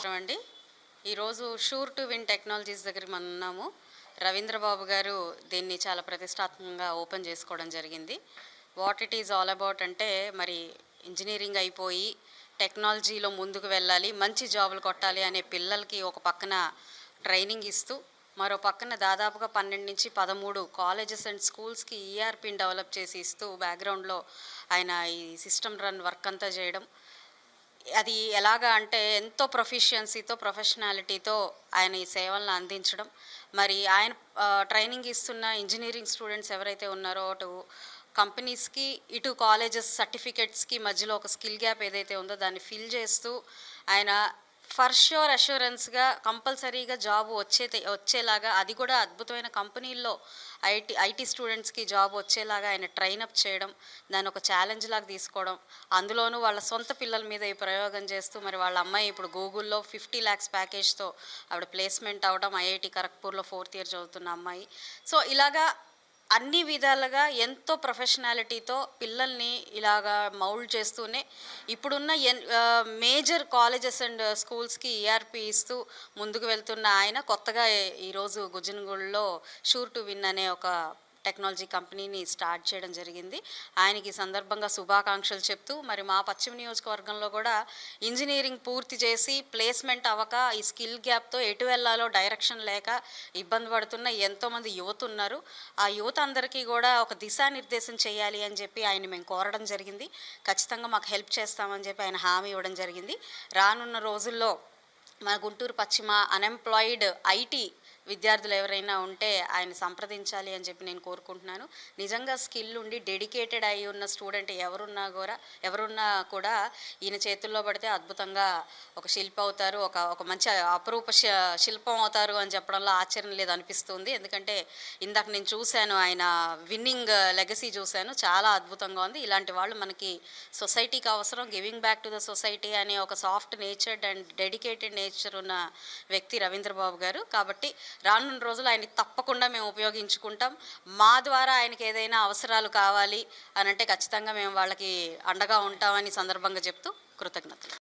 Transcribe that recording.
నమస్కారం అండి. ఈరోజు షూర్ టు విన్ టెక్నాలజీస్ దగ్గర మనం ఉన్నాము. రవీంద్రబాబు గారు దీన్ని చాలా ప్రతిష్టాత్మకంగా ఓపెన్ చేసుకోవడం జరిగింది. What it is all about అంటే, మరి ఇంజనీరింగ్ అయిపోయి టెక్నాలజీలో ముందుకు వెళ్ళాలి, మంచి జాబులు కొట్టాలి అనే పిల్లలకి ఒక పక్కన ట్రైనింగ్ ఇస్తూ, మరో పక్కన దాదాపుగా 12 నుంచి 13 కాలేజెస్ అండ్ స్కూల్స్కి ఈఆర్పిని డెవలప్ చేసి ఇస్తూ బ్యాక్గ్రౌండ్లో ఆయన ఈ సిస్టమ్ రన్ వర్క్ అంతా చేయడం. అది ఎలాగా అంటే ఎంతో ప్రొఫిషియన్సీతో ప్రొఫెషనాలిటీతో ఆయన ఈ సేవలను అందించడం. మరి ఆయన ట్రైనింగ్ ఇస్తున్న ఇంజనీరింగ్ స్టూడెంట్స్ ఎవరైతే ఉన్నారో, అటు కంపెనీస్కి ఇటు కాలేజెస్ సర్టిఫికెట్స్కి మధ్యలో ఒక స్కిల్ గ్యాప్ ఏదైతే ఉందో దాన్ని ఫిల్ చేస్తూ ఆయన ఫర్ ష్యూర్ అష్యూరెన్స్గా కంపల్సరీగా జాబ్ వచ్చేలాగా, అది కూడా అద్భుతమైన కంపెనీల్లో ఐటీ స్టూడెంట్స్కి జాబ్ వచ్చేలాగా ఆయన ట్రైనప్ చేయడం, దాన్ని ఒక ఛాలెంజ్ లాగా తీసుకోవడం. అందులోనూ వాళ్ళ సొంత పిల్లల మీద ఈ ప్రయోగం చేస్తూ, మరి వాళ్ళ అమ్మాయి ఇప్పుడు గూగుల్లో 50 lakhs ప్యాకేజ్తో ఆవిడ ప్లేస్మెంట్ అవ్వడం, ఐఐటి ఖరగ్పూర్లో 4th year చదువుతున్న అమ్మాయి. సో ఇలాగా అన్ని విధాలుగా ఎంతో ప్రొఫెషనాలిటీతో పిల్లల్ని ఇలాగా మౌల్డ్ చేస్తూనే ఇప్పుడున్న మేజర్ కాలేజెస్ అండ్ స్కూల్స్కి ఈఆర్పి ఇస్తూ ముందుకు వెళ్తున్న ఆయన కొత్తగా ఈరోజు గుజ్జనగూడలో షూర్ టు విన్ అనే ఒక టెక్నాలజీ కంపెనీని స్టార్ట్ చేయడం జరిగింది. ఆయనకి సందర్భంగా శుభాకాంక్షలు చెప్తూ, మరి మా పశ్చిమ నియోజకవర్గంలో కూడా ఇంజనీరింగ్ పూర్తి చేసి ప్లేస్మెంట్ అవ్వక ఈ స్కిల్ గ్యాప్తో ఎటు వెళ్ళాలో డైరెక్షన్ లేక ఇబ్బంది పడుతున్న ఎంతోమంది యువత ఉన్నారు. ఆ యువత అందరికీ కూడా ఒక దిశానిర్దేశం చేయాలి అని చెప్పి ఆయన మేము కోరడం జరిగింది. ఖచ్చితంగా మాకు హెల్ప్ చేస్తామని చెప్పి ఆయన హామీ ఇవ్వడం జరిగింది. రానున్న రోజుల్లో మన గుంటూరు పశ్చిమ అన్ఎంప్లాయిడ్ ఐటీ విద్యార్థులు ఎవరైనా ఉంటే ఆయన సంప్రదించాలి అని చెప్పి నేను కోరుకుంటున్నాను. నిజంగా స్కిల్ ఉండి డెడికేటెడ్ అయి ఉన్న స్టూడెంట్ ఎవరున్నా కూడా ఈయన చేతుల్లో పడితే అద్భుతంగా ఒక శిల్పి అవుతారు, ఒక మంచి అపరూప శిల్పం అవుతారు అని చెప్పడంలో ఆశ్చర్యం లేదు అనిపిస్తుంది. ఎందుకంటే ఇందాక నేను చూశాను, ఆయన విన్నింగ్ లెగసీ చూశాను, చాలా అద్భుతంగా ఉంది. ఇలాంటి వాళ్ళు మనకి సొసైటీకి అవసరం. Giving back to the society అనే ఒక soft natured and dedicated nature ఉన్న వ్యక్తి రవీంద్రబాబు గారు. కాబట్టి రానున్న రోజులు ఆయనకి తప్పకుండా మేము ఉపయోగించుకుంటాం. మా ద్వారా ఆయనకి ఏదైనా అవసరాలు కావాలి అని అంటే ఖచ్చితంగా మేము వాళ్ళకి అండగా ఉంటామని సందర్భంగా చెప్తూ కృతజ్ఞతలు.